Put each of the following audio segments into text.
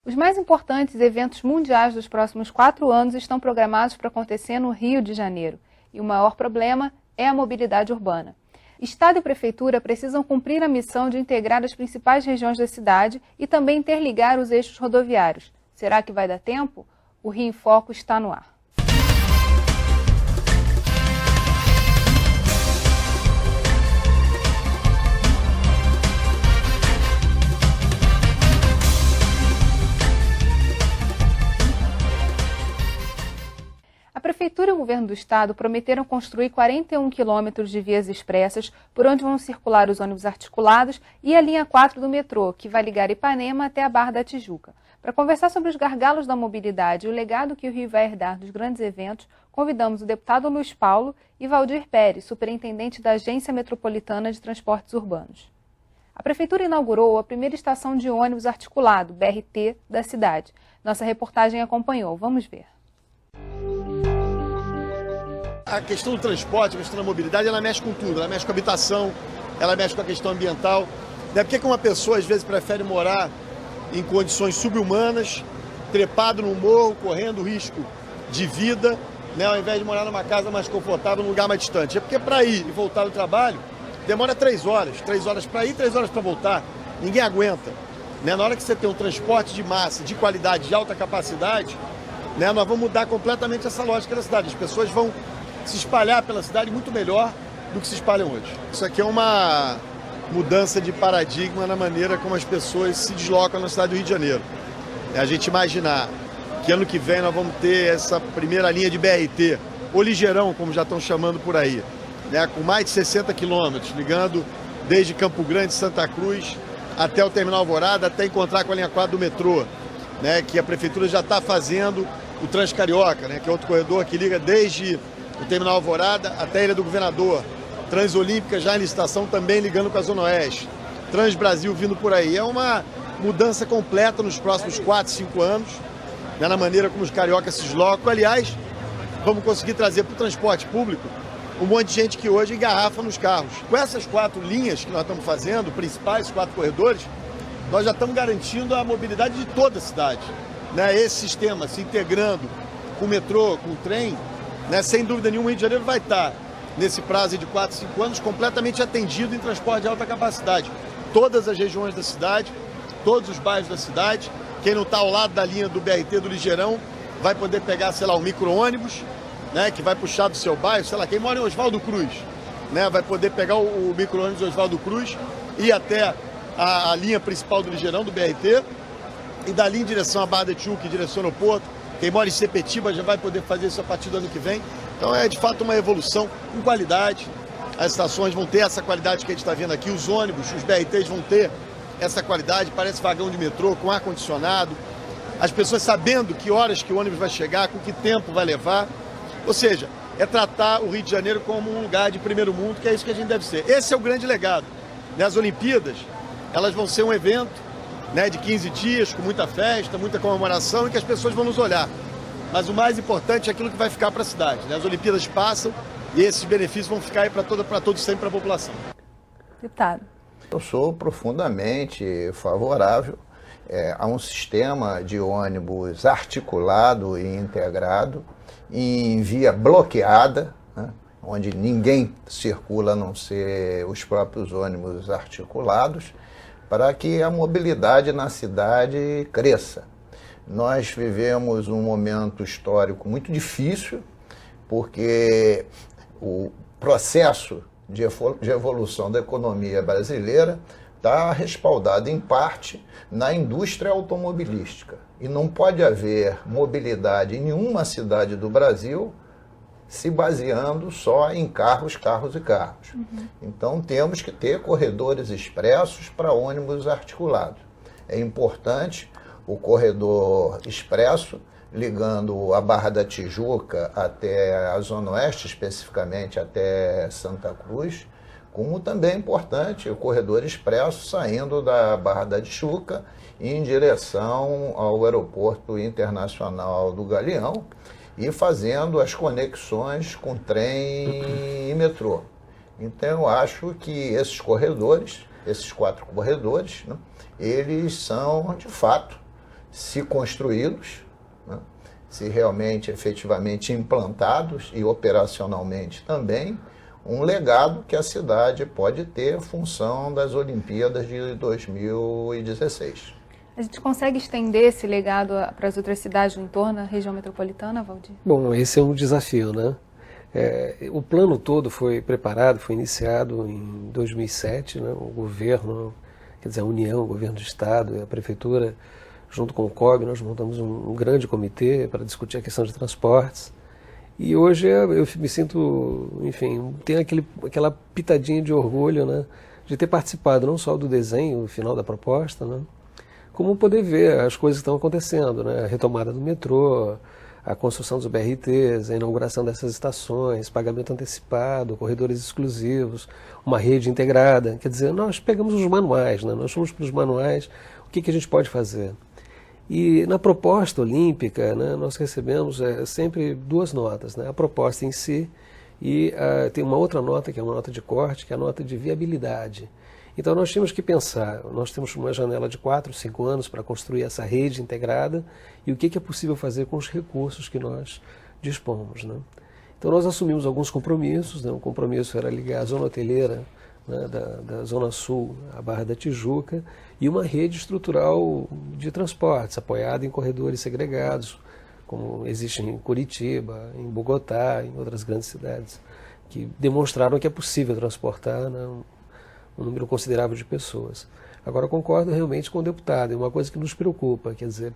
Os mais importantes eventos mundiais dos próximos 4 anos estão programados para acontecer no Rio de Janeiro. E o maior problema é a mobilidade urbana. Estado e Prefeitura precisam cumprir a missão de integrar as principais regiões da cidade e também interligar os eixos rodoviários. Será que vai dar tempo? O Rio em Foco está no ar. A Prefeitura e o Governo do Estado prometeram construir 41 quilômetros de vias expressas por onde vão circular os ônibus articulados e a linha 4 do metrô, que vai ligar Ipanema até a Barra da Tijuca. Para conversar sobre os gargalos da mobilidade e o legado que o Rio vai herdar dos grandes eventos, convidamos o deputado Luiz Paulo e Valdir Pérez, superintendente da Agência Metropolitana de Transportes Urbanos. A Prefeitura inaugurou a primeira estação de ônibus articulado, BRT, da cidade. Nossa reportagem acompanhou. Vamos ver. A questão do transporte, a questão da mobilidade, ela mexe com tudo. Ela mexe com a habitação, ela mexe com a questão ambiental. Por que uma pessoa, às vezes, prefere morar em condições subhumanas, trepado num morro, correndo risco de vida, ao invés de morar numa casa mais confortável, num lugar mais distante? É porque para ir e voltar do trabalho, demora 3 horas. 3 horas para ir, 3 horas para voltar. Ninguém aguenta. Na hora que você tem um transporte de massa, de qualidade, de alta capacidade, nós vamos mudar completamente essa lógica da cidade. As pessoas vão se espalhar pela cidade muito melhor do que se espalham hoje. Isso aqui é uma mudança de paradigma na maneira como as pessoas se deslocam na cidade do Rio de Janeiro. É a gente imaginar que ano que vem nós vamos ter essa primeira linha de BRT, ou ligeirão, como já estão chamando por aí, com mais de 60 quilômetros, ligando desde Campo Grande, Santa Cruz, até o Terminal Alvorada, até encontrar com a linha 4 do metrô, que a Prefeitura já está fazendo o Transcarioca, que é outro corredor que liga desde o Terminal Alvorada até a Ilha do Governador. Transolímpica já em licitação também ligando com a Zona Oeste. Transbrasil vindo por aí. É uma mudança completa nos próximos 4, 5 anos, na maneira como os cariocas se deslocam. Aliás, vamos conseguir trazer para o transporte público um monte de gente que hoje engarrafa nos carros. Com essas 4 linhas que nós estamos fazendo, principais 4 corredores, nós já estamos garantindo a mobilidade de toda a cidade. Esse sistema se integrando com o metrô, com o trem, sem dúvida nenhuma, o Rio de Janeiro vai estar, nesse prazo de 4, 5 anos, completamente atendido em transporte de alta capacidade. Todas as regiões da cidade, todos os bairros da cidade. Quem não está ao lado da linha do BRT do Ligeirão vai poder pegar, um micro-ônibus, que vai puxar do seu bairro, quem mora em Oswaldo Cruz, vai poder pegar o micro-ônibus Oswaldo Cruz e ir até a linha principal do Ligeirão, do BRT, e dali em direção à Barra da Tijuca, em direção ao aeroporto. Quem mora em Sepetiba já vai poder fazer isso a partir do ano que vem. Então é de fato uma evolução com qualidade. As estações vão ter essa qualidade que a gente está vendo aqui, os ônibus, os BRTs vão ter essa qualidade, parece vagão de metrô, com ar-condicionado. As pessoas sabendo que horas que o ônibus vai chegar, com que tempo vai levar. Ou seja, é tratar o Rio de Janeiro como um lugar de primeiro mundo, que é isso que a gente deve ser. Esse é o grande legado. As Olimpíadas, elas vão ser um evento de 15 dias, com muita festa, muita comemoração, e que as pessoas vão nos olhar. Mas o mais importante é aquilo que vai ficar para a cidade. As Olimpíadas passam e esses benefícios vão ficar aí para todos sempre para a população. Deputado. Eu sou profundamente favorável a um sistema de ônibus articulado e integrado em via bloqueada, onde ninguém circula a não ser os próprios ônibus articulados, para que a mobilidade na cidade cresça. Nós vivemos um momento histórico muito difícil, porque o processo de evolução da economia brasileira está respaldado, em parte, na indústria automobilística. E não pode haver mobilidade em nenhuma cidade do Brasil se baseando só em carros. Então temos que ter corredores expressos para ônibus articulados. É importante o corredor expresso ligando a Barra da Tijuca até a Zona Oeste, especificamente até Santa Cruz, como também é importante o corredor expresso saindo da Barra da Tijuca em direção ao Aeroporto Internacional do Galeão, e fazendo as conexões com trem e metrô. Então eu acho que esses corredores, esses 4 corredores, eles são, de fato, se construí-los, né, se realmente, efetivamente implantados e operacionalmente também, um legado que a cidade pode ter em função das Olimpíadas de 2016. A gente consegue estender esse legado para as outras cidades do entorno, da região metropolitana, Valdir? Bom, esse é um desafio, né? O plano todo foi preparado, foi iniciado em 2007, né? O governo, quer dizer, a União, o governo do Estado e a Prefeitura, junto com o COB, nós montamos um grande comitê para discutir a questão de transportes. E hoje eu me sinto, enfim, tenho aquela pitadinha de orgulho, né? De ter participado não só do desenho final da proposta, né? Como poder ver as coisas que estão acontecendo, né? A retomada do metrô, a construção dos BRTs, a inauguração dessas estações, pagamento antecipado, corredores exclusivos, uma rede integrada. Quer dizer, nós pegamos os manuais, né? Nós fomos para os manuais, o que a gente pode fazer. E na proposta olímpica, né, nós recebemos sempre duas notas, né? A proposta em si e tem uma outra nota, que é uma nota de corte, que é a nota de viabilidade. Então nós tínhamos que pensar, nós temos uma janela de 4, 5 anos para construir essa rede integrada e o que é possível fazer com os recursos que nós dispomos, né? Então nós assumimos alguns compromissos, né? Um compromisso era ligar a zona hoteleira, né, da Zona Sul à Barra da Tijuca e uma rede estrutural de transportes apoiada em corredores segregados, como existe em Curitiba, em Bogotá, em outras grandes cidades, que demonstraram que é possível transportar, né, um número considerável de pessoas. Agora, concordo realmente com o deputado, é uma coisa que nos preocupa, quer dizer,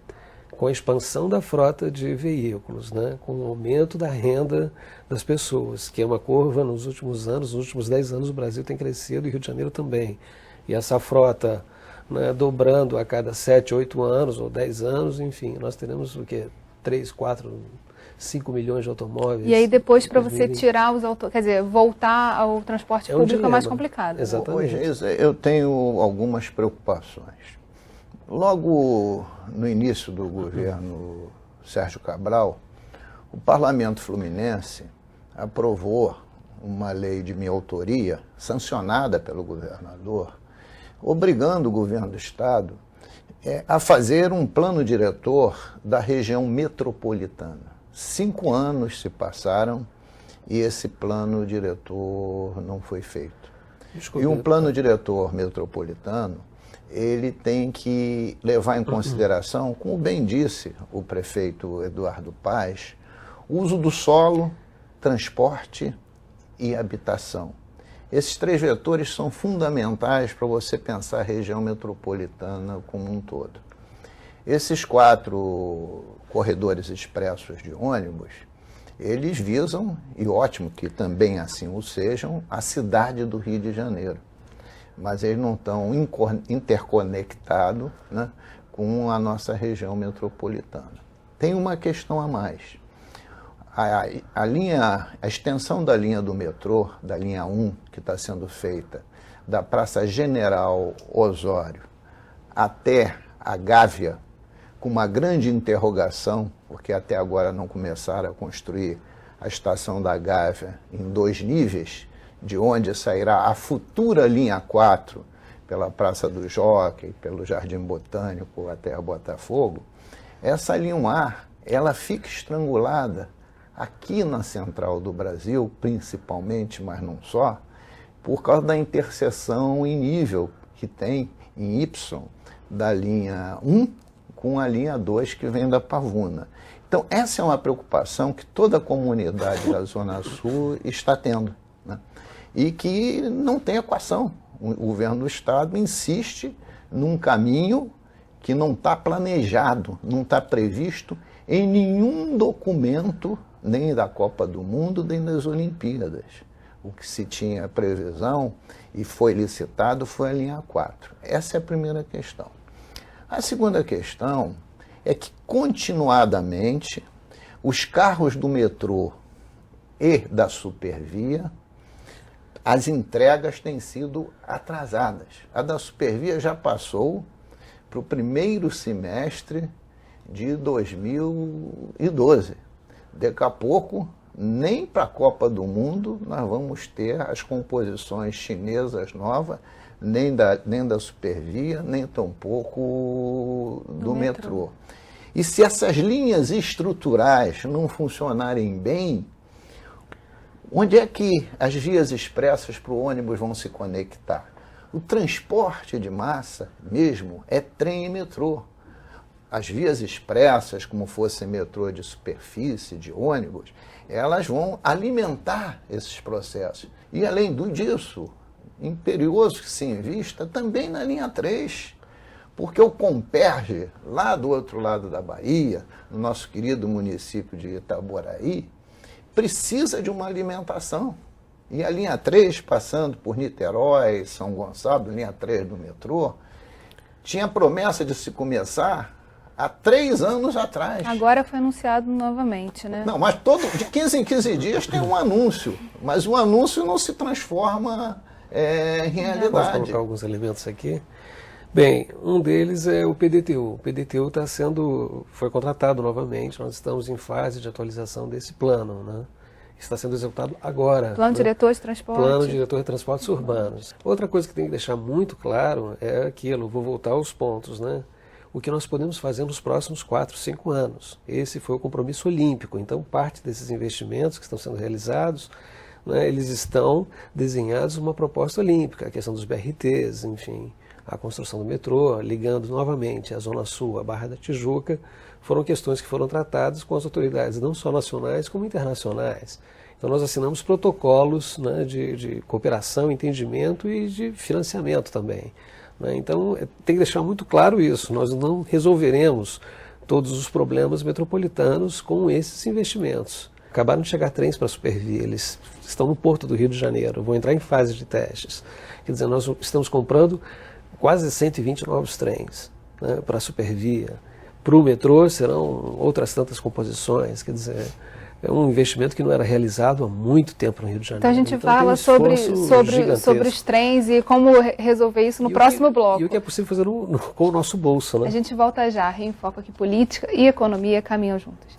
com a expansão da frota de veículos, né, com o aumento da renda das pessoas, que é uma curva nos últimos anos, nos últimos 10 anos o Brasil tem crescido e o Rio de Janeiro também. E essa frota, né, dobrando a cada 7, 8 anos ou 10 anos, enfim, nós teremos o quê? 3, 4, 5 milhões de automóveis. E aí depois para você tirar os automóveis, quer dizer, voltar ao transporte público é mais complicado. Exatamente. Hoje eu tenho algumas preocupações. Logo no início do governo Sérgio Cabral, o Parlamento Fluminense aprovou uma lei de minha autoria, sancionada pelo governador, obrigando o governo do Estado a fazer um plano diretor da região metropolitana. 5 anos se passaram e esse plano diretor não foi feito. E um plano diretor metropolitano, ele tem que levar em consideração, como bem disse o prefeito Eduardo Paes, o uso do solo, transporte e habitação. Esses 3 vetores são fundamentais para você pensar a região metropolitana como um todo. Esses 4 corredores expressos de ônibus, eles visam, e ótimo que também assim o sejam, a cidade do Rio de Janeiro. Mas eles não estão interconectados, né, com a nossa região metropolitana. Tem uma questão a mais. A extensão da linha do metrô, da linha 1, que está sendo feita, da Praça General Osório até a Gávea, com uma grande interrogação, porque até agora não começaram a construir a estação da Gávea em 2 níveis, de onde sairá a futura linha 4, pela Praça do Jockey, pelo Jardim Botânico até a Botafogo. Essa linha 1A, ela fica estrangulada aqui na central do Brasil, principalmente, mas não só, por causa da interseção em nível que tem em Y da linha 1 com a linha 2 que vem da Pavuna. Então, essa é uma preocupação que toda a comunidade da Zona Sul está tendo, né? E que não tem equação. O governo do Estado insiste num caminho que não está planejado, não está previsto em nenhum documento, nem da Copa do Mundo, nem das Olimpíadas. O que se tinha previsão e foi licitado foi a linha 4. Essa é a primeira questão. A segunda questão é que, continuadamente, os carros do metrô e da Supervia, as entregas têm sido atrasadas. A da Supervia já passou para o primeiro semestre de 2012. Daqui a pouco, nem para a Copa do Mundo, nós vamos ter as composições chinesas novas nem da Supervia, nem tampouco do metrô. E se essas linhas estruturais não funcionarem bem, onde é que as vias expressas para o ônibus vão se conectar? O transporte de massa mesmo é trem e metrô. As vias expressas, como fosse metrô de superfície, de ônibus, elas vão alimentar esses processos. E além disso, imperioso que se invista também na linha 3, porque o Comperge, lá do outro lado da Bahia, no nosso querido município de Itaboraí, precisa de uma alimentação. E a linha 3, passando por Niterói, São Gonçalo, linha 3 do metrô, tinha promessa de se começar há 3 anos atrás. Agora foi anunciado novamente, né? Não, mas de 15 em 15 dias tem um anúncio, mas o anúncio não se transforma em realidade. Posso colocar alguns elementos aqui? Bem, um deles é o PDTU. O PDTU foi contratado novamente, nós estamos em fase de atualização desse plano, né? Está sendo executado agora. Plano Diretor de Transporte. Plano Diretor de Transportes Urbanos. Outra coisa que tem que deixar muito claro é aquilo, vou voltar aos pontos, né? O que nós podemos fazer nos próximos 4, 5 anos. Esse foi o compromisso olímpico. Então, parte desses investimentos que estão sendo realizados, né, eles estão desenhados numa proposta olímpica, a questão dos BRTs, enfim, a construção do metrô, ligando novamente a Zona Sul, a Barra da Tijuca, foram questões que foram tratadas com as autoridades não só nacionais como internacionais. Então nós assinamos protocolos, né, de cooperação, entendimento e de financiamento também, né? Então tem que deixar muito claro isso, nós não resolveremos todos os problemas metropolitanos com esses investimentos. Acabaram de chegar trens para a Supervia, eles estão no Porto do Rio de Janeiro, vão entrar em fase de testes. Quer dizer, nós estamos comprando quase 120 novos trens, né, para a Supervia. Para o metrô serão outras tantas composições, quer dizer, é um investimento que não era realizado há muito tempo no Rio de Janeiro. Então a gente fala sobre os trens e como resolver isso no próximo bloco. E o que é possível fazer com o nosso bolso, né? A gente volta já, em foco aqui, política e economia caminham juntas.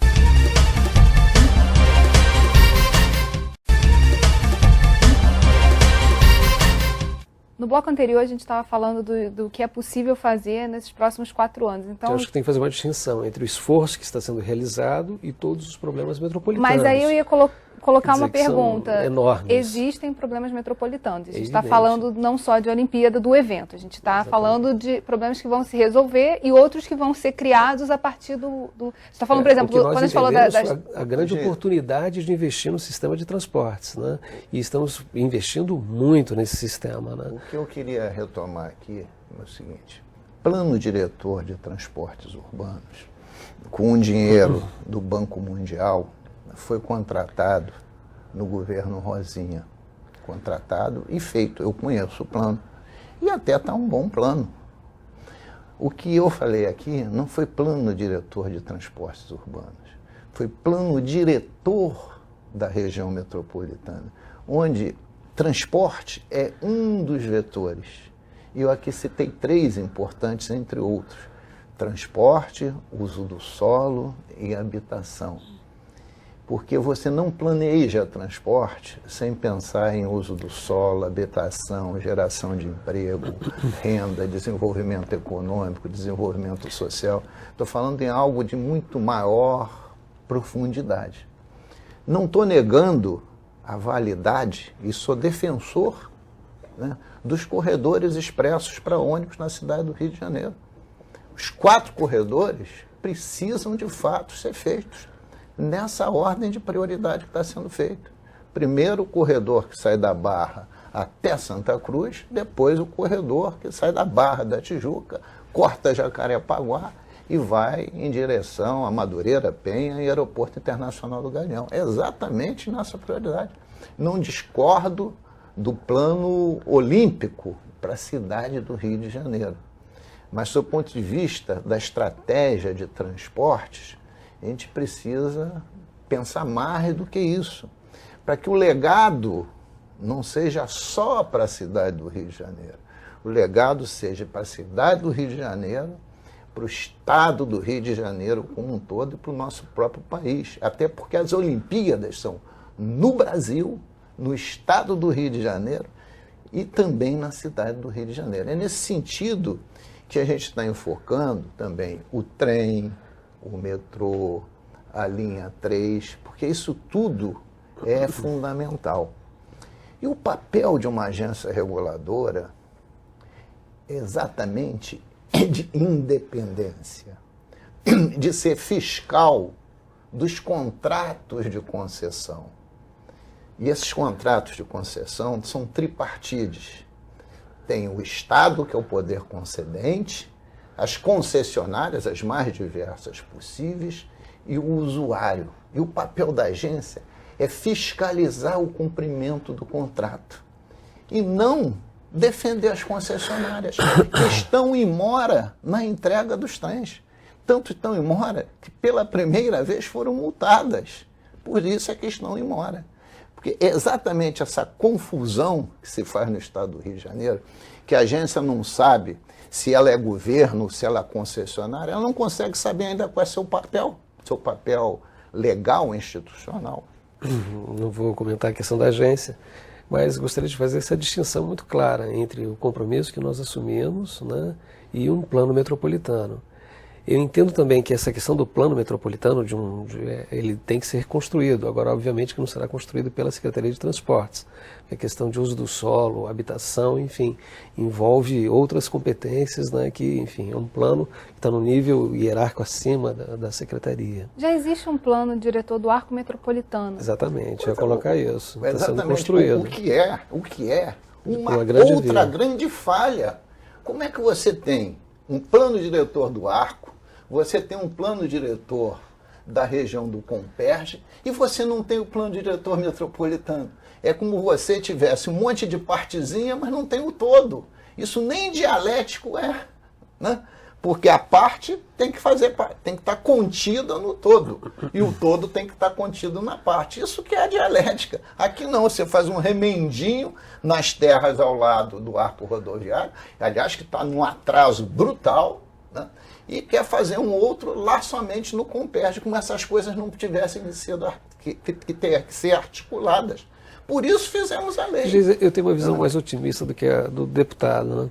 No bloco anterior, a gente estava falando do que é possível fazer nesses próximos 4 anos. Então, eu acho que tem que fazer uma distinção entre o esforço que está sendo realizado e todos os problemas metropolitanos. Mas aí eu ia colocar uma pergunta. Enormes. Existem problemas metropolitanos. A gente está falando não só de Olimpíada, do evento. A gente está falando de problemas que vão se resolver e outros que vão ser criados a partir do... Você está falando, por exemplo, quando a gente falou a grande oportunidade de investir no sistema de transportes, né? E estamos investindo muito nesse sistema, né? O que eu queria retomar aqui é o seguinte: Plano Diretor de Transportes Urbanos, com o dinheiro do Banco Mundial, foi contratado no governo Rosinha. Contratado e feito. Eu conheço o plano. E até está um bom plano. O que eu falei aqui não foi Plano Diretor de Transportes Urbanos. Foi Plano Diretor da região metropolitana, onde transporte é um dos vetores. E eu aqui citei 3 importantes, entre outros: transporte, uso do solo e habitação. Porque você não planeja transporte sem pensar em uso do solo, habitação, geração de emprego, renda, desenvolvimento econômico, desenvolvimento social. Estou falando em algo de muito maior profundidade. Não estou negando a validade e sou defensor, né, dos corredores expressos para ônibus na cidade do Rio de Janeiro. Os 4 corredores precisam de fato ser feitos nessa ordem de prioridade que está sendo feito. Primeiro o corredor que sai da Barra até Santa Cruz, depois o corredor que sai da Barra da Tijuca, corta Jacarepaguá e vai em direção a Madureira, Penha e Aeroporto Internacional do Galeão. É exatamente nessa prioridade. Não discordo do plano olímpico para a cidade do Rio de Janeiro. Mas, do ponto de vista da estratégia de transportes, a gente precisa pensar mais do que isso, para que o legado não seja só para a cidade do Rio de Janeiro. O legado seja para a cidade do Rio de Janeiro, para o estado do Rio de Janeiro como um todo e para o nosso próprio país. Até porque as Olimpíadas são no Brasil, no estado do Rio de Janeiro, e também na cidade do Rio de Janeiro. É nesse sentido que a gente está enfocando também o trem, o metrô, a linha 3, porque isso tudo é fundamental. E o papel de uma agência reguladora é exatamente de independência, de ser fiscal dos contratos de concessão. E esses contratos de concessão são tripartides. Tem o Estado, que é o poder concedente, as concessionárias, as mais diversas possíveis, e o usuário. E o papel da agência é fiscalizar o cumprimento do contrato e não defender as concessionárias que estão em mora na entrega dos trens. Tanto estão em mora que pela primeira vez foram multadas. Por isso é que estão em mora. Porque é exatamente essa confusão que se faz no estado do Rio de Janeiro, que a agência não sabe se ela é governo, se ela é concessionária, ela não consegue saber ainda qual é seu papel legal, institucional. Não vou comentar a questão da agência, mas gostaria de fazer essa distinção muito clara entre o compromisso que nós assumimos, né, e um plano metropolitano. Eu entendo também que essa questão do plano metropolitano, ele tem que ser construído. Agora, obviamente, que não será construído pela Secretaria de Transportes. A questão de uso do solo, habitação, enfim, envolve outras competências, né, que, enfim, é um plano que está no nível hierárquico acima da Secretaria. Já existe um plano diretor do Arco Metropolitano. Exatamente, eu ia colocar isso. Está sendo Exatamente construído. O que é uma outra grande falha. Como é que você tem um plano diretor do Arco, você tem um plano diretor da região do Comperj e você não tem o plano diretor metropolitano? É como você tivesse um monte de partezinha, mas não tem o todo. Isso nem dialético é, né? Porque a parte tem que estar contida no todo. E o todo tem que estar contido na parte. Isso que é a dialética. Aqui não, você faz um remendinho nas terras ao lado do arco rodoviário, aliás, que está num atraso brutal, né? E quer fazer um outro lá somente no Comperj, como essas coisas não tivessem de ser, que ser articuladas. Por isso fizemos a lei. Eu tenho uma visão mais otimista do que a do deputado, né?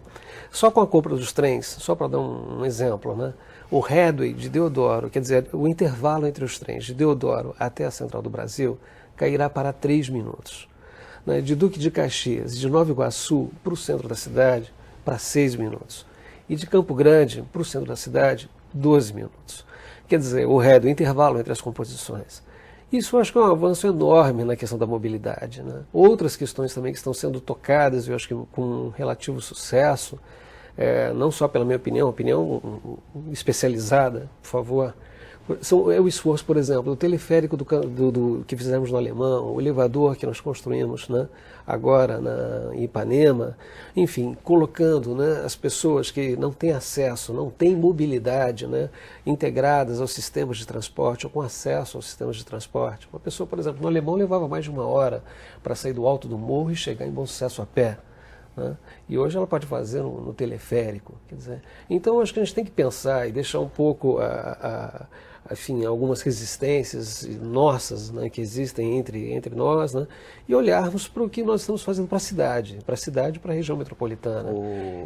Só com a compra dos trens, só para dar um exemplo, né? O headway de Deodoro, quer dizer, o intervalo entre os trens de Deodoro até a Central do Brasil, cairá para 3 minutos. Né? De Duque de Caxias, de Nova Iguaçu para o centro da cidade, para 6 minutos. E de Campo Grande para o centro da cidade, 12 minutos. Quer dizer, o intervalo entre as composições. Isso eu acho que é um avanço enorme na questão da mobilidade, né? Outras questões também que estão sendo tocadas, eu acho que com um relativo sucesso, não só pela minha opinião especializada, por favor, é o esforço, por exemplo, do teleférico que fizemos no Alemão, o elevador que nós construímos, né, agora em Ipanema, enfim, colocando, né, as pessoas que não têm acesso, não têm mobilidade, né, integradas aos sistemas de transporte ou com acesso aos sistemas de transporte. Uma pessoa, por exemplo, no Alemão levava mais de 1 hora para sair do alto do morro e chegar em Bom Sucesso a pé. Né? E hoje ela pode fazer no teleférico. Quer dizer, então acho que a gente tem que pensar e deixar um pouco enfim, algumas resistências nossas, né, que existem entre nós, né, e olharmos para o que nós estamos fazendo para a cidade, para a região metropolitana.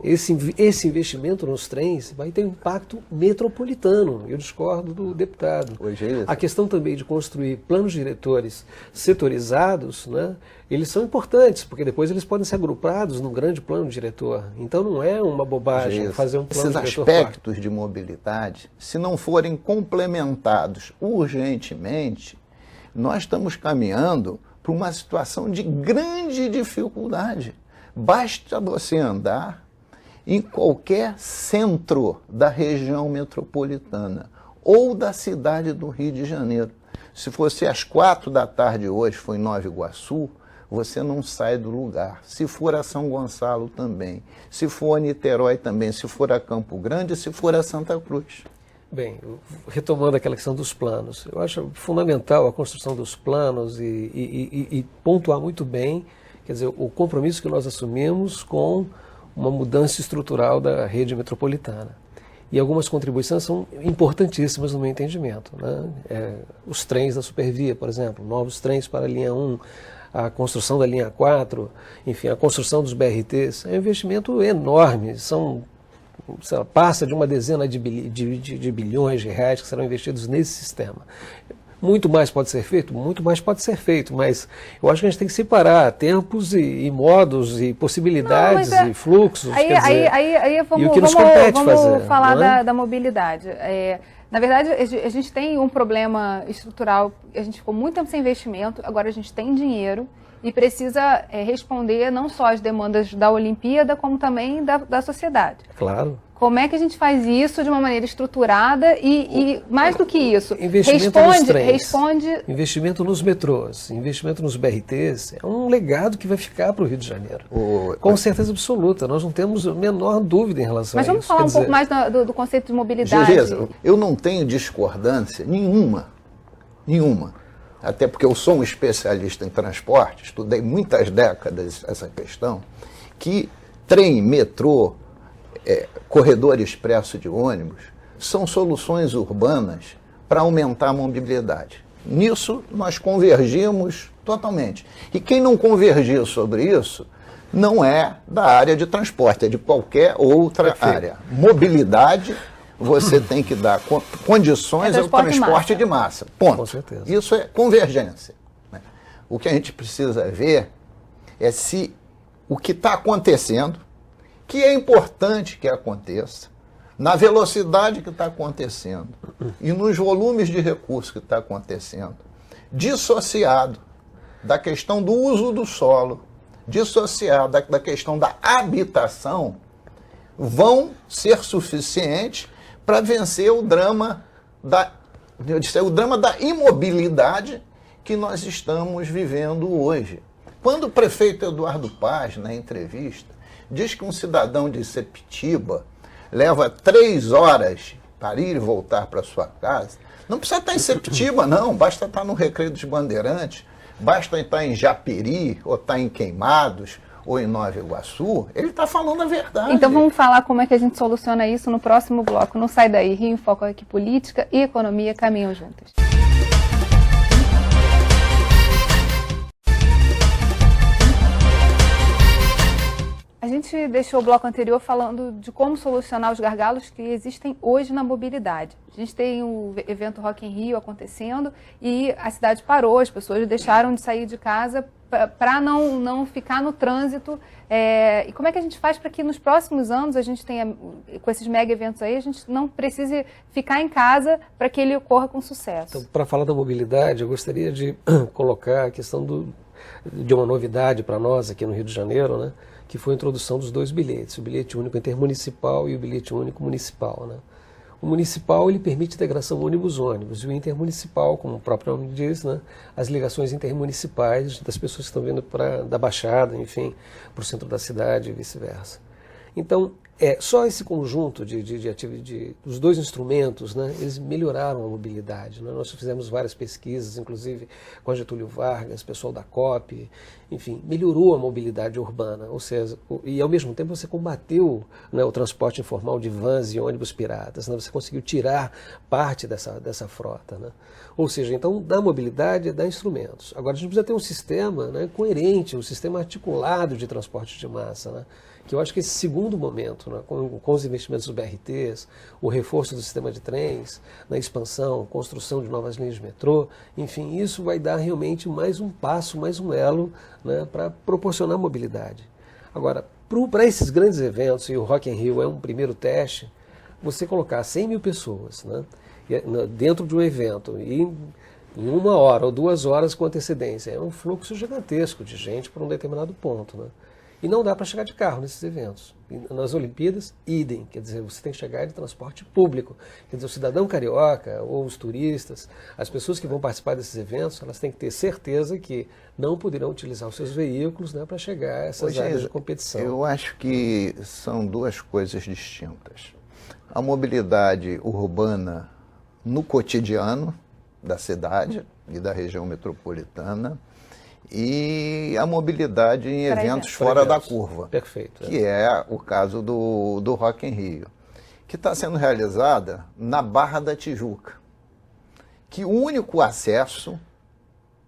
Esse investimento nos trens vai ter um impacto metropolitano, eu discordo do deputado. A questão também de construir planos diretores setorizados, né, eles são importantes, porque depois eles podem ser agrupados num grande plano diretor. Então não é uma bobagem fazer um plano diretor. Esses aspectos de mobilidade, se não forem complementados urgentemente, nós estamos caminhando para uma situação de grande dificuldade. Basta você andar em qualquer centro da região metropolitana ou da cidade do Rio de Janeiro. Se fosse às 4 da tarde hoje, foi em Nova Iguaçu, você não sai do lugar. Se for a São Gonçalo também, se for a Niterói também, se for a Campo Grande, se for a Santa Cruz. Bem, retomando aquela questão dos planos, eu acho fundamental a construção dos planos e pontuar muito bem, quer dizer, o compromisso que nós assumimos com uma mudança estrutural da rede metropolitana. E algumas contribuições são importantíssimas no meu entendimento, né? Os trens da Supervia, por exemplo, novos trens para a linha 1, a construção da linha 4, enfim, a construção dos BRTs, é um investimento enorme, passa de uma dezena de bilhões de reais que serão investidos nesse sistema. Muito mais pode ser feito? Muito mais pode ser feito, mas eu acho que a gente tem que separar tempos e modos e possibilidades e fluxos. Aí e o que nos compete fazer. Vamos falar da mobilidade. Na verdade, a gente tem um problema estrutural, a gente ficou muito tempo sem investimento, agora a gente tem dinheiro e precisa responder não só às demandas da Olimpíada, como também da sociedade. Claro. Como é que a gente faz isso de uma maneira estruturada e mais do que isso, investimento nos trens, responde... Investimento nos metrôs, investimento nos BRTs, é um legado que vai ficar para o Rio de Janeiro. Com certeza absoluta, nós não temos a menor dúvida em relação a isso. Mas vamos falar um pouco mais do conceito de mobilidade. Gereza, eu não tenho discordância nenhuma, até porque eu sou um especialista em transporte, estudei muitas décadas essa questão, que trem, metrô, corredor expresso de ônibus são soluções urbanas para aumentar a mobilidade. Nisso nós convergimos totalmente. E quem não convergir sobre isso não é da área de transporte, é de qualquer outra área. Mobilidade, você tem que dar condições ao transporte de massa. Ponto. Com certeza. Isso é convergência. O que a gente precisa ver é se o que está acontecendo, que é importante que aconteça, na velocidade que está acontecendo e nos volumes de recursos que está acontecendo, dissociado da questão do uso do solo, dissociado da questão da habitação, vão ser suficientes para vencer o drama da imobilidade que nós estamos vivendo hoje. Quando o prefeito Eduardo Paz, na entrevista, diz que um cidadão de Sepetiba leva 3 horas para ir e voltar para sua casa, não precisa estar em Sepetiba, não, basta estar no Recreio dos Bandeirantes, basta estar em Japeri, ou estar em Queimados, ou em Nova Iguaçu, ele está falando a verdade. Então vamos falar como é que a gente soluciona isso no próximo bloco. Não sai daí, Rio em Foco aqui, política e economia caminham juntas. A gente deixou o bloco anterior falando de como solucionar os gargalos que existem hoje na mobilidade. A gente tem o evento Rock in Rio acontecendo e a cidade parou, as pessoas deixaram de sair de casa para não ficar no trânsito. E como é que a gente faz para que nos próximos anos a gente tenha, com esses mega eventos aí, a gente não precise ficar em casa para que ele ocorra com sucesso? Então, para falar da mobilidade, eu gostaria de colocar a questão de uma novidade para nós aqui no Rio de Janeiro, né? Que foi a introdução dos 2 bilhetes, o bilhete único intermunicipal e o bilhete único municipal. Né? O municipal ele permite integração ônibus-ônibus, e o intermunicipal, como o próprio nome diz, né? As ligações intermunicipais das pessoas que estão vindo da Baixada, enfim, para o centro da cidade e vice-versa. Então, só esse conjunto dos 2 instrumentos, né, eles melhoraram a mobilidade. Né? Nós fizemos várias pesquisas, inclusive com a Getúlio Vargas, pessoal da COP, enfim, melhorou a mobilidade urbana, ou seja, e ao mesmo tempo você combateu, né, o transporte informal de vans e ônibus piratas, né? Você conseguiu tirar parte dessa frota. Né? Ou seja, então, da mobilidade dá instrumentos. Agora, a gente precisa ter um sistema, né, coerente, um sistema articulado de transporte de massa, né? Que eu acho que esse segundo momento, né, com os investimentos dos BRTs, o reforço do sistema de trens, na expansão, construção de novas linhas de metrô, enfim, isso vai dar realmente mais um passo, mais um elo, né, para proporcionar mobilidade. Agora, para esses grandes eventos, e o Rock in Rio é um primeiro teste, você colocar 100 mil pessoas, né, dentro de um evento e em 1 hora ou 2 horas com antecedência, é um fluxo gigantesco de gente para um determinado ponto, né? E não dá para chegar de carro nesses eventos. E nas Olimpíadas, idem. Quer dizer, você tem que chegar de transporte público. Quer dizer, o cidadão carioca ou os turistas, as pessoas que vão participar desses eventos, elas têm que ter certeza que não poderão utilizar os seus veículos, né, para chegar a essas áreas de competição. Eu acho que são 2 coisas distintas. A mobilidade urbana no cotidiano da cidade e da região metropolitana, e a mobilidade em eventos fora da curva. Perfeito. Que é o caso do Rock in Rio, que está sendo realizada na Barra da Tijuca, que o único acesso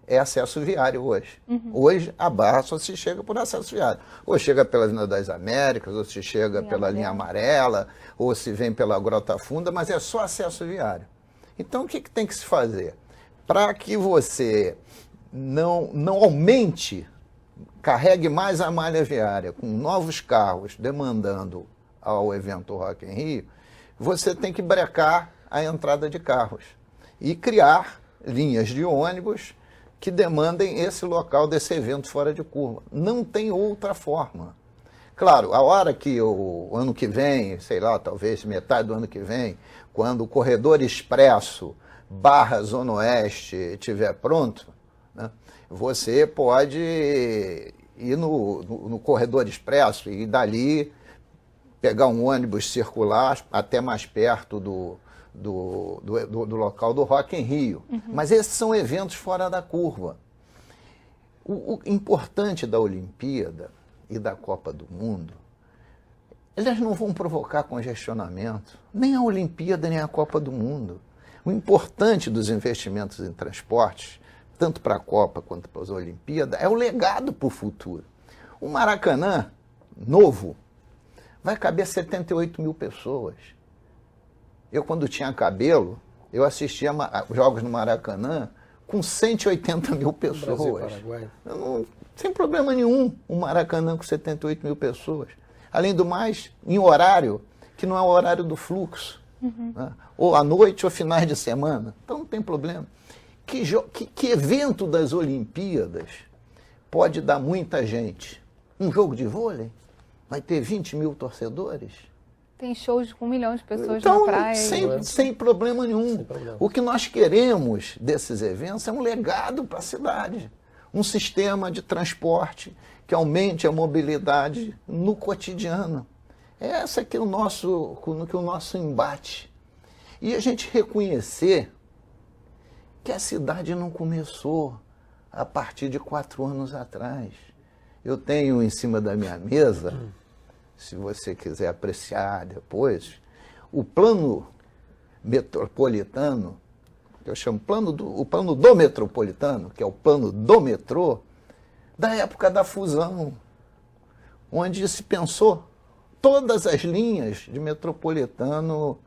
é acesso viário hoje. Hoje, a Barra só se chega por acesso viário. Ou chega pela Avenida das Américas, ou se chega pela linha amarela, ou se vem pela Grota Funda, mas é só acesso viário. Então, o que tem que se fazer? Para que você não aumente, carregue mais a malha viária, com novos carros demandando ao evento Rock in Rio, você tem que brecar a entrada de carros e criar linhas de ônibus que demandem esse local desse evento fora de curva. Não tem outra forma. Claro, a hora que o ano que vem, sei lá, talvez metade do ano que vem, quando o corredor expresso Barra Zona Oeste estiver pronto, né, você pode ir no corredor expresso e dali pegar um ônibus circular até mais perto do local do Rock in Rio. Mas esses são eventos fora da curva. O importante da Olimpíada e da Copa do Mundo, elas não vão provocar congestionamento, nem a Olimpíada, nem a Copa do Mundo. O importante dos investimentos em transportes, tanto para a Copa quanto para as Olimpíadas, é o legado para o futuro. O Maracanã, novo, vai caber 78 mil pessoas. Eu, quando tinha cabelo, eu assistia jogos no Maracanã com 180 mil pessoas. Brasil, Paraguai. Sem problema nenhum, um Maracanã com 78 mil pessoas. Além do mais, em horário que não é o horário do fluxo. Né? Ou à noite ou finais de semana. Então não tem problema. Que evento das Olimpíadas pode dar muita gente? Um jogo de vôlei? Vai ter 20 mil torcedores? Tem shows com 1 milhão de pessoas então, na praia. Sem problema nenhum. Sem problema. O que nós queremos desses eventos é um legado para a cidade. Um sistema de transporte que aumente a mobilidade no cotidiano. Esse aqui é o nosso embate. E a gente reconhecer que a cidade não começou a partir de 4 anos atrás. Eu tenho em cima da minha mesa, se você quiser apreciar depois, o plano metropolitano, que eu chamo o plano do metropolitano, que é o plano do metrô, da época da fusão, onde se pensou todas as linhas de metropolitano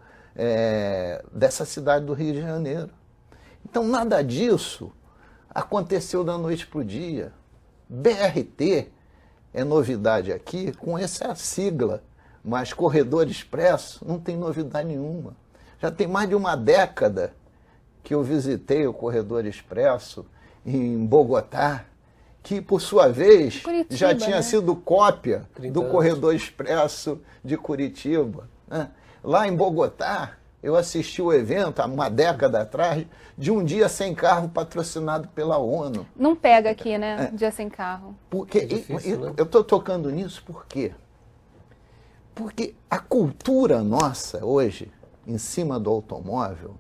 dessa cidade do Rio de Janeiro. Então, nada disso aconteceu da noite para o dia. BRT é novidade aqui com essa sigla, mas Corredor Expresso não tem novidade nenhuma. Já tem mais de uma década que eu visitei o Corredor Expresso em Bogotá, que, por sua vez, Curitiba, já tinha sido cópia do anos. Corredor Expresso de Curitiba. Né? Lá em Bogotá, eu assisti o evento, há uma década atrás, de um dia sem carro patrocinado pela ONU. Não pega aqui, né? Dia sem carro. Porque, difícil, né? eu estou tocando nisso por quê? Porque a cultura nossa hoje, em cima do automóvel,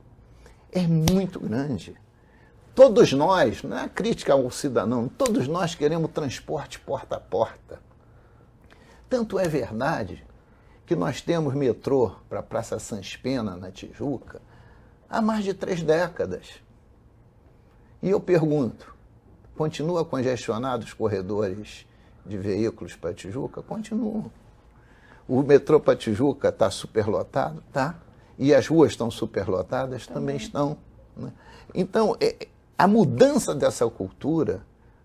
é muito grande. Todos nós, não é crítica ao cidadão, todos nós queremos transporte porta a porta. Tanto é verdade que nós temos metrô para a Praça Sans Pena, na Tijuca, há mais de 3 décadas. E eu pergunto, continua congestionado os corredores de veículos para Tijuca? Continua. O metrô para Tijuca está superlotado? Tá. E as ruas estão superlotadas? Também estão. Né? Então, a mudança dessa cultura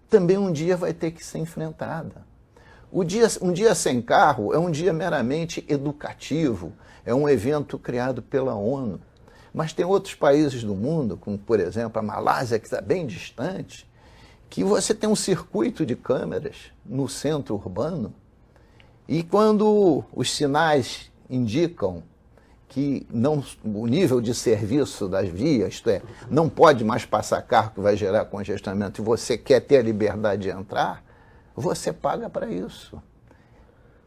também um dia vai ter que ser enfrentada. Um dia sem carro é um dia meramente educativo, é um evento criado pela ONU. Mas tem outros países do mundo, como por exemplo a Malásia, que está bem distante, que você tem um circuito de câmeras no centro urbano e quando os sinais indicam que o nível de serviço das vias, isto é, não pode mais passar carro que vai gerar congestionamento e você quer ter a liberdade de entrar, você paga para isso.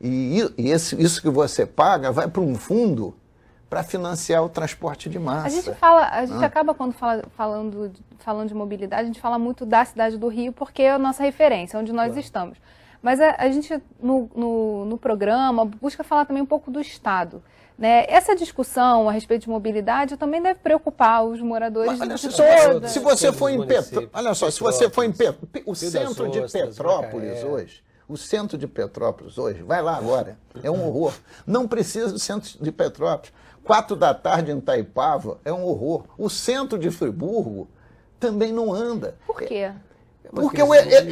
E isso que você paga vai para um fundo para financiar o transporte de massa. A gente acaba, quando falando de mobilidade, a gente fala muito da cidade do Rio, porque é a nossa referência, onde nós estamos. Mas a gente, no programa, busca falar também um pouco do Estado. né? Essa discussão a respeito de mobilidade também deve preocupar os moradores Olha de só, toda... se você for em municípios, olha só, se você for em o Rio das centro de Ostras, Petrópolis Macaé. hoje, o centro de Petrópolis hoje, vai lá agora, é um horror. Não precisa do centro de Petrópolis. 4 da tarde em Itaipava é um horror. O centro de Friburgo também não anda. Por quê? Porque é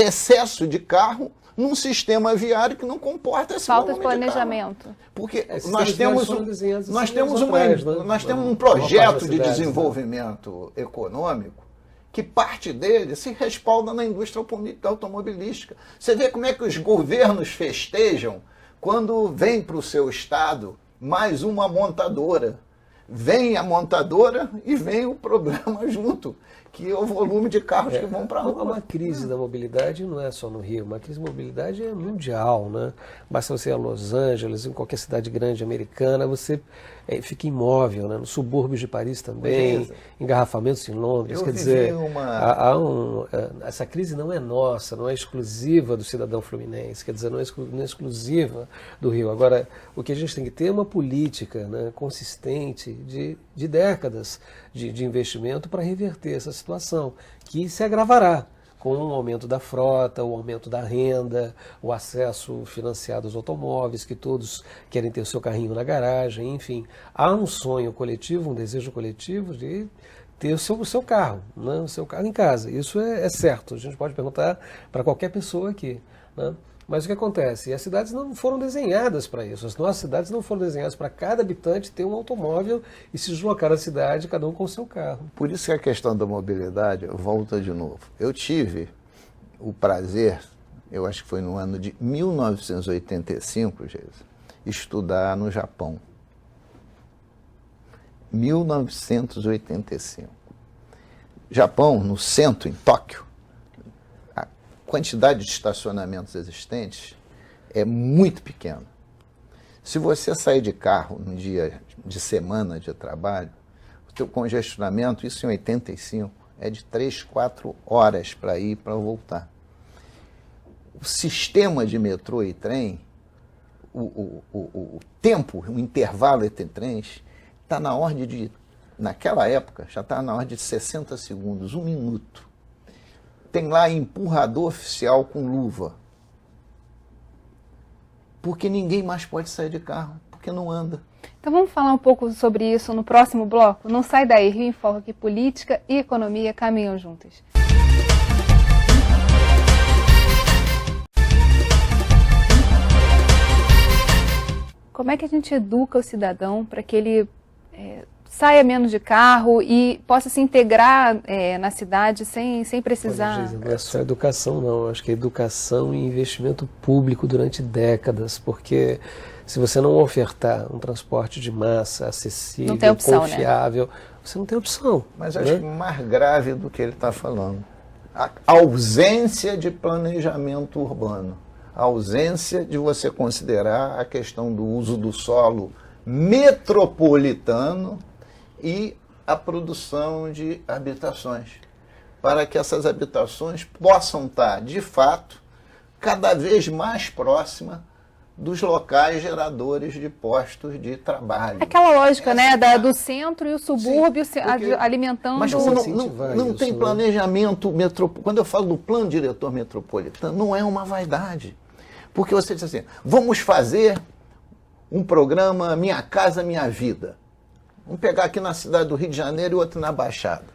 excesso de carro num sistema viário que não comporta esse Falta de volume planejamento. carro. Porque Esses nós sistemas temos, foram desenhados nós há temos, anos atrás, né? nós temos um Uma parte projeto das de cidades, desenvolvimento econômico que parte dele se respalda na indústria automobilística. Você vê como é que os governos festejam quando vem para o seu estado mais uma montadora. Vem a montadora e vem o problema junto, que é o volume de carros que vão para a rua. Uma crise da mobilidade não é só no Rio, uma crise da mobilidade é mundial, né? Basta você ir a Los Angeles, em qualquer cidade grande americana, você fica imóvel, né? Nos subúrbios de Paris também, engarrafamentos em Londres, quer dizer, essa crise não é nossa, não é exclusiva do cidadão fluminense, quer dizer, não é exclusiva do Rio. Agora, o que a gente tem que ter é uma política, né, consistente de décadas de investimento para reverter essa situação, que se agravará com o aumento da frota, o aumento da renda, o acesso financiado aos automóveis, que todos querem ter o seu carrinho na garagem, enfim. Há um sonho coletivo, um desejo coletivo de ter o seu carro, né? O seu carro em casa. Isso é certo, a gente pode perguntar para qualquer pessoa aqui, né? Mas o que acontece? As cidades não foram desenhadas para isso. As nossas cidades não foram desenhadas para cada habitante ter um automóvel e se deslocar à cidade, cada um com o seu carro. Por isso que a questão da mobilidade volta de novo. Eu tive o prazer, eu acho que foi no ano de 1985, estudar no Japão. 1985. Japão, no centro, em Tóquio, quantidade de estacionamentos existentes é muito pequena. Se você sair de carro num dia de semana de trabalho, o teu congestionamento, isso em 85, é de 3, 4 horas para ir e para voltar. O sistema de metrô e trem, o tempo, o intervalo entre trens, está na ordem de, naquela época, já está na ordem de 60 segundos, 1 minuto. Tem lá empurrador oficial com luva. Porque ninguém mais pode sair de carro, porque não anda. Então vamos falar um pouco sobre isso no próximo bloco? Não sai daí, Rio em Foco, que política e economia caminham juntas. Como é que a gente educa o cidadão para que ele saia menos de carro e possa se integrar na cidade sem precisar... Olha, não é só educação, não. Acho que é educação e investimento público durante décadas, porque se você não ofertar um transporte de massa acessível, não tem opção, confiável, né? Você não tem opção. Mas acho que mais grave do que ele está falando, a ausência de planejamento urbano, a ausência de você considerar a questão do uso do solo metropolitano e a produção de habitações, para que essas habitações possam estar, de fato, cada vez mais próximas dos locais geradores de postos de trabalho. Aquela lógica, né, do centro e o subúrbio. Sim, alimentando... Mas não tem planejamento metropolitano. Quando eu falo do plano diretor metropolitano, não é uma vaidade. Porque você diz assim, vamos fazer um programa Minha Casa Minha Vida. Vamos pegar aqui na cidade do Rio de Janeiro e outro na Baixada.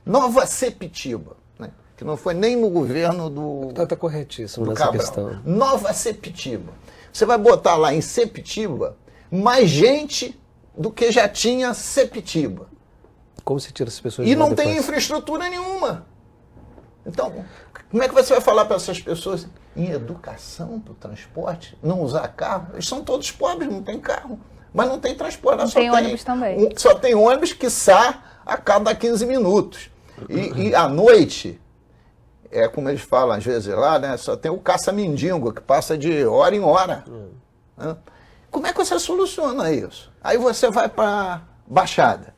Nova Sepitiba, né? Que não foi nem no governo do... Está corretíssimo nessa Cabral. questão. Nova Sepitiba. Você vai botar lá em Sepitiba mais gente do que já tinha Sepitiba. Como se tira as pessoas E de lá não tem depois? infraestrutura nenhuma. Então, como é que você vai falar para essas pessoas em educação, para o transporte, não usar carro? Eles são todos pobres, não tem carro, mas não tem transporte. Não tem ônibus também. Só tem ônibus que sai a cada 15 minutos. E à noite, como eles falam às vezes lá, né, só tem o caça-mendigo, que passa de hora em hora. Como é que você soluciona isso? Aí você vai para Baixada.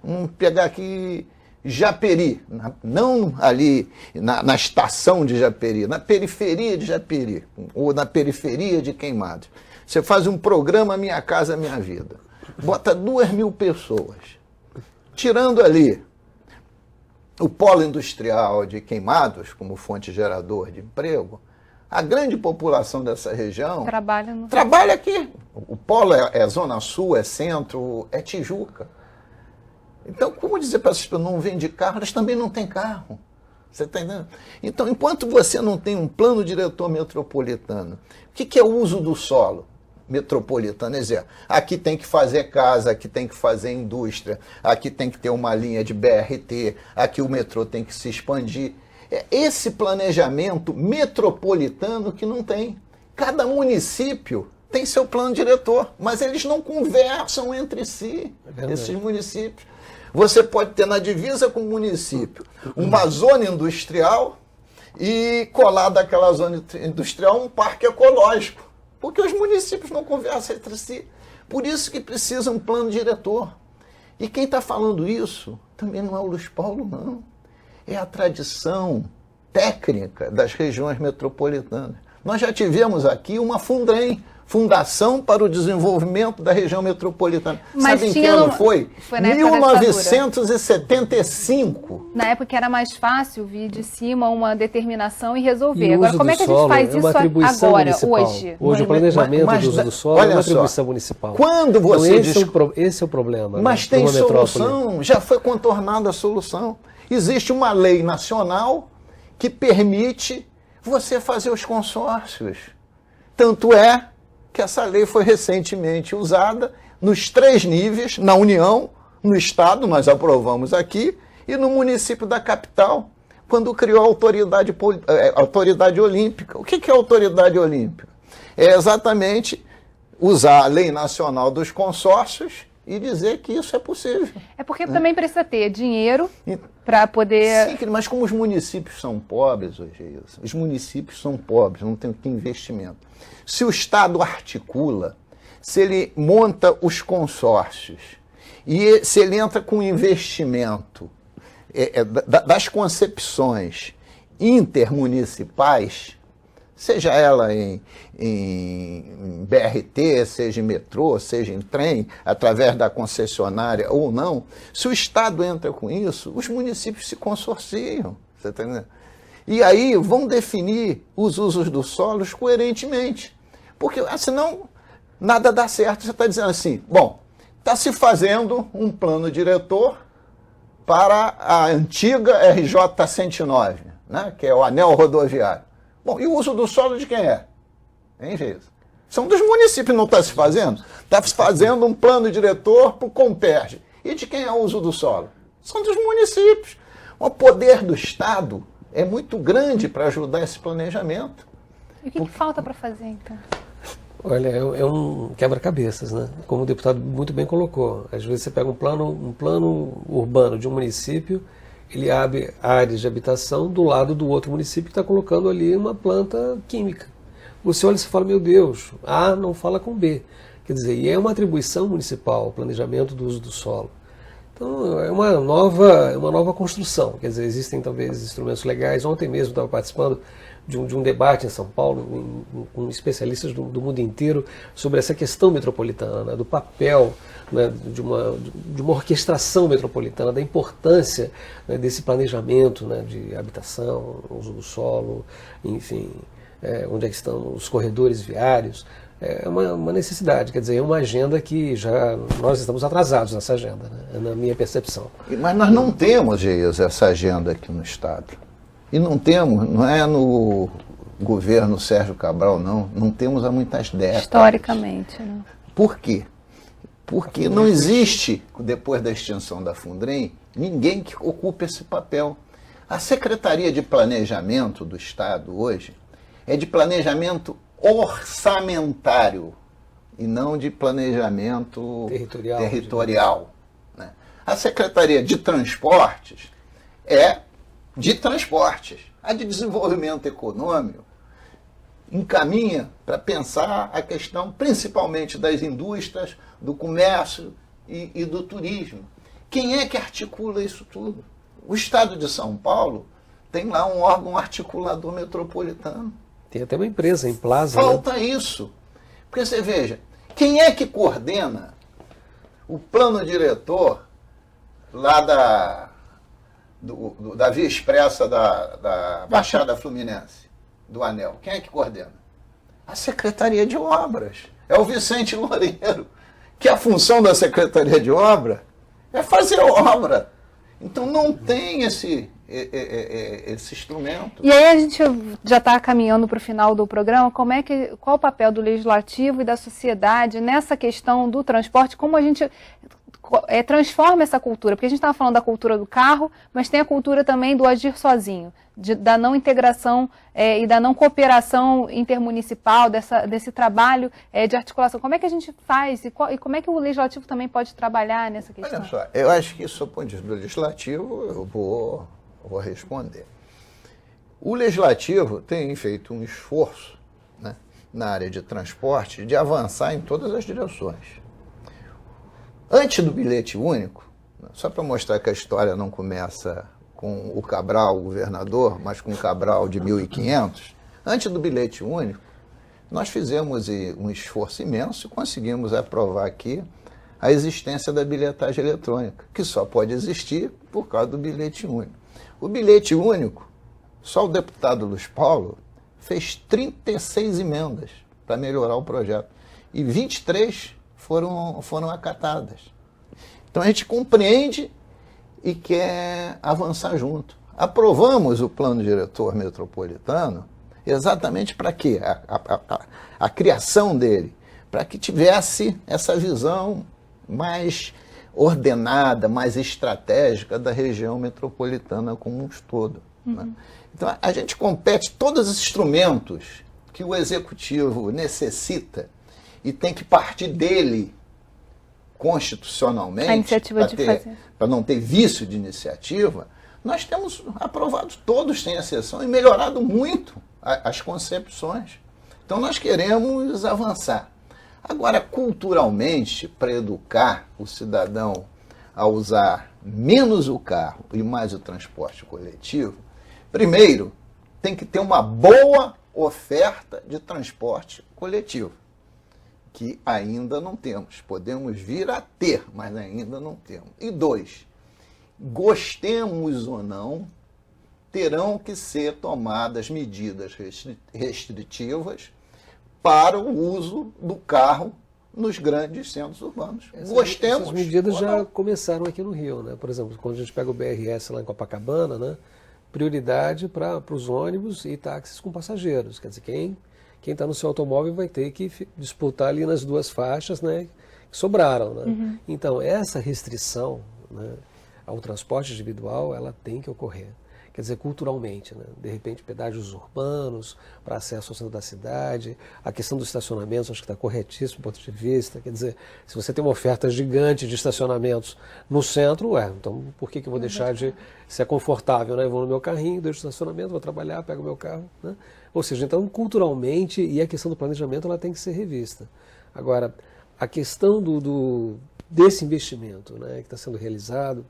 Vamos pegar aqui Japeri, não ali na estação de Japeri, na periferia de Japeri, ou na periferia de Queimados. Você faz um programa Minha Casa Minha Vida. Bota 2.000 pessoas. Tirando ali o polo industrial de Queimados como fonte gerador de emprego, a grande população dessa região trabalha aqui. O polo é Zona Sul, é Centro, é Tijuca. Então, como dizer para essas pessoas não vende carro, elas também não têm carro. Você está entendendo? Então, enquanto você não tem um plano diretor metropolitano, o que é o uso do solo metropolitano? Quer dizer, aqui tem que fazer casa, aqui tem que fazer indústria, aqui tem que ter uma linha de BRT, aqui o metrô tem que se expandir. É esse planejamento metropolitano que não tem. Cada município tem seu plano diretor, mas eles não conversam entre si, esses municípios. Você pode ter na divisa com o município uma zona industrial e colado àquela zona industrial um parque ecológico, porque os municípios não conversam entre si. Por isso que precisa um plano diretor. E quem está falando isso também não é o Luiz Paulo, não. É a tradição técnica das regiões metropolitanas. Nós já tivemos aqui uma Fundrem, Fundação para o Desenvolvimento da Região Metropolitana. Mas sabe em que ano foi? Foi na época 1975. Na época que era mais fácil vir de cima uma determinação e resolver. Agora, como é que a gente faz isso agora, hoje? Hoje o planejamento do uso do solo é uma atribuição municipal. Quando você então, esse é o problema. Mas tem solução, já foi contornada a solução. Existe uma lei nacional que permite você fazer os consórcios. Tanto é que essa lei foi recentemente usada nos 3 níveis, na União, no Estado, nós aprovamos aqui, e no município da capital, quando criou a autoridade olímpica. O que é a autoridade olímpica? É exatamente usar a lei nacional dos consórcios e dizer que isso é possível. É porque também precisa ter dinheiro para poder... Sim, mas como os municípios são pobres hoje, os municípios são pobres, não tem investimento. Se o Estado articula, se ele monta os consórcios e se ele entra com investimento das concepções intermunicipais, seja ela em BRT, seja em metrô, seja em trem, através da concessionária ou não, se o Estado entra com isso, os municípios se consorciam, você está entendendo? E aí vão definir os usos dos solos coerentemente, porque senão nada dá certo. Você está dizendo assim, bom, está se fazendo um plano diretor para a antiga RJ 109, né, que é o anel rodoviário. Bom, e o uso do solo de quem é? Hein, Geisa? São dos municípios, não está se fazendo? Está se fazendo um plano diretor para o Comperge. E de quem é o uso do solo? São dos municípios. O poder do Estado é muito grande para ajudar esse planejamento. E o que falta para fazer, então? Olha, é um quebra-cabeças, né? Como o deputado muito bem colocou. Às vezes você pega um plano urbano de um município, ele abre áreas de habitação do lado do outro município que está colocando ali uma planta química. Você olha e fala, meu Deus, A não fala com B. Quer dizer, e é uma atribuição municipal, o planejamento do uso do solo. Então, é uma nova construção. Quer dizer, existem talvez instrumentos legais. Ontem mesmo estava participando de um debate em São Paulo com especialistas do mundo inteiro sobre essa questão metropolitana, né, do papel, né, de uma orquestração metropolitana, da importância, né, desse planejamento, né, de habitação, uso do solo, enfim, onde é que estão os corredores viários. É uma necessidade, quer dizer, é uma agenda que nós estamos atrasados nessa agenda, né, na minha percepção. Mas nós não temos, Geisa, essa agenda aqui no Estado. E não temos, não é no governo Sérgio Cabral, não temos há muitas décadas. Historicamente, né? Por quê? Porque não existe, depois da extinção da Fundrem, ninguém que ocupe esse papel. A Secretaria de Planejamento do Estado hoje é de planejamento orçamentário e não de planejamento territorial. Né? A Secretaria de Transportes é de transportes. A de desenvolvimento econômico encaminha para pensar a questão principalmente das indústrias, do comércio e do turismo. Quem é que articula isso tudo? O Estado de São Paulo tem lá um órgão articulador metropolitano. Tem até uma empresa em Plaza. Falta isso. Porque você veja, quem é que coordena o plano diretor lá da Via Expressa da Baixada Fluminense, do Anel? Quem é que coordena? A Secretaria de Obras. É o Vicente Loureiro, que a função da Secretaria de Obra é fazer obra. Então não tem esse instrumento. E aí a gente já está caminhando para o final do programa. Qual o papel do legislativo e da sociedade nessa questão do transporte? Como a gente transforma essa cultura? Porque a gente estava falando da cultura do carro, mas tem a cultura também do agir sozinho, da não integração e da não cooperação intermunicipal, desse trabalho de articulação. Como é que a gente faz e como é que o legislativo também pode trabalhar nessa questão? Olha só, eu acho que isso, do ponto de vista do legislativo, eu vou responder. O legislativo tem feito um esforço, né, na área de transporte de avançar em todas as direções. Antes do bilhete único, só para mostrar que a história não começa com o Cabral, o governador, mas com o Cabral de 1500, antes do bilhete único, nós fizemos um esforço imenso e conseguimos aprovar aqui a existência da bilhetagem eletrônica, que só pode existir por causa do bilhete único. O bilhete único, só o deputado Luiz Paulo fez 36 emendas para melhorar o projeto e 23 foram acatadas. Então a gente compreende e quer avançar junto. Aprovamos o plano diretor metropolitano exatamente para quê? A criação dele, para que tivesse essa visão mais ordenada, mais estratégica da região metropolitana como um todo. Né? Então a gente compete todos os instrumentos que o executivo necessita e tem que partir dele constitucionalmente, para não ter vício de iniciativa. Nós temos aprovado todos, sem exceção, e melhorado muito as concepções. Então nós queremos avançar. Agora, culturalmente, para educar o cidadão a usar menos o carro e mais o transporte coletivo, primeiro, tem que ter uma boa oferta de transporte coletivo, que ainda não temos. Podemos vir a ter, mas ainda não temos. E 2, gostemos ou não, terão que ser tomadas medidas restritivas para o uso do carro nos grandes centros urbanos. Gostemos. Essas medidas já começaram aqui no Rio, né? Por exemplo, quando a gente pega o BRS lá em Copacabana, né? Prioridade para os ônibus e táxis com passageiros. Quer dizer, quem está no seu automóvel vai ter que disputar ali nas duas faixas, né, que sobraram. Né? Então, essa restrição, né, ao transporte individual, ela tem que ocorrer. Quer dizer, culturalmente, né? De repente, pedágios urbanos para acesso ao centro da cidade, a questão dos estacionamentos, acho que está corretíssimo do ponto de vista. Quer dizer, se você tem uma oferta gigante de estacionamentos no centro, então por que eu vou deixar de ser confortável? Né? Eu vou no meu carrinho, deixo o estacionamento, vou trabalhar, pego o meu carro. Né? Ou seja, então, culturalmente, e a questão do planejamento, ela tem que ser revista. Agora, a questão desse investimento, né, que está sendo realizado,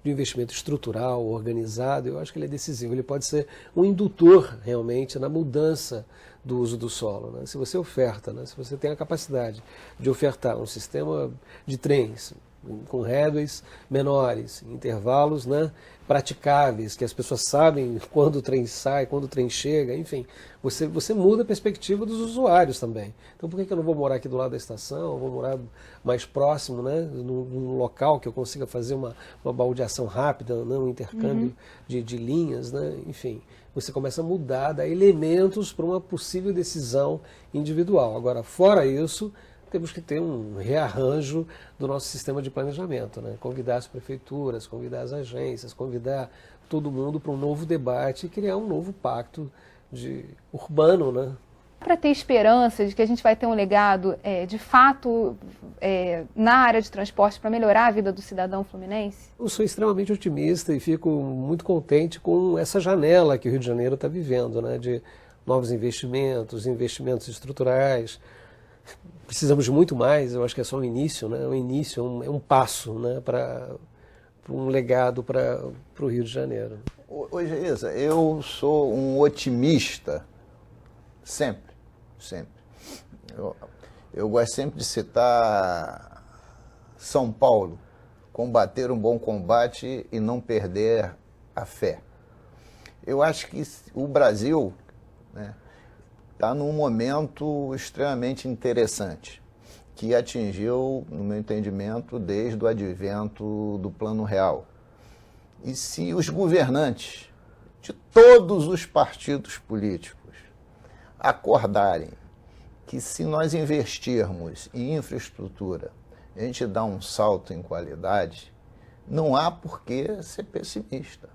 de um investimento estrutural, organizado, eu acho que ele é decisivo. Ele pode ser um indutor, realmente, na mudança do uso do solo. Né? Se você oferta, né, se você tem a capacidade de ofertar um sistema de trens com headways menores, intervalos, né, praticáveis, que as pessoas sabem quando o trem sai, quando o trem chega, enfim, você muda a perspectiva dos usuários também. Então por que eu não vou morar aqui do lado da estação, eu vou morar mais próximo, né, num local que eu consiga fazer uma baldeação rápida, né, um intercâmbio de linhas, né, enfim, você começa a mudar, dar elementos para uma possível decisão individual. Agora, fora isso, temos que ter um rearranjo do nosso sistema de planejamento, né? Convidar as prefeituras, convidar as agências, convidar todo mundo para um novo debate e criar um novo pacto urbano, né? Para ter esperança de que a gente vai ter um legado, de fato, na área de transporte para melhorar a vida do cidadão fluminense? Eu sou extremamente otimista e fico muito contente com essa janela que o Rio de Janeiro está vivendo, né? De novos investimentos estruturais. Precisamos de muito mais, eu acho que é só um início, né? É um passo, né? Para um legado para o Rio de Janeiro. Ô Geisa, eu sou um otimista, sempre. Eu gosto sempre de citar São Paulo, combater um bom combate e não perder a fé. Eu acho que o Brasil está num momento extremamente interessante, que atingiu, no meu entendimento, desde o advento do Plano Real. E se os governantes de todos os partidos políticos acordarem que se nós investirmos em infraestrutura, a gente dá um salto em qualidade, não há por que ser pessimista.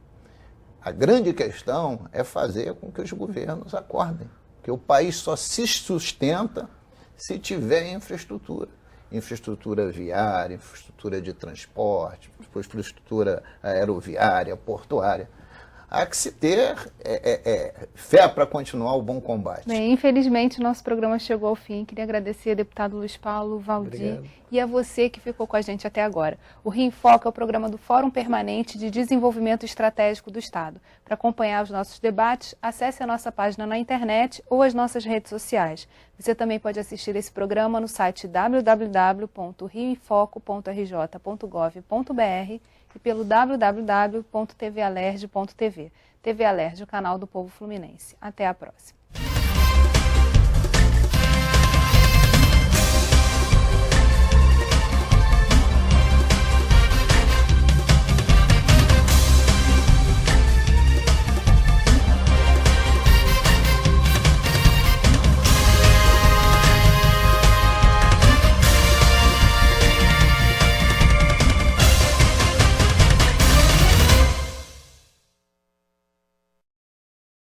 A grande questão é fazer com que os governos acordem, que o país só se sustenta se tiver infraestrutura. Infraestrutura viária, infraestrutura de transporte, infraestrutura aeroviária, portuária. Há que se ter fé para continuar o bom combate. Bem, infelizmente o nosso programa chegou ao fim. Queria agradecer ao deputado Luiz Paulo, Valdir. Obrigado. E a você que ficou com a gente até agora. O Rio em Foco é o programa do Fórum Permanente de Desenvolvimento Estratégico do Estado. Para acompanhar os nossos debates, acesse a nossa página na internet ou as nossas redes sociais. Você também pode assistir esse programa no site www.rioemfoco.rj.gov.br e pelo www.tvalerj.tv. TV Alerj, o canal do povo fluminense. Até a próxima.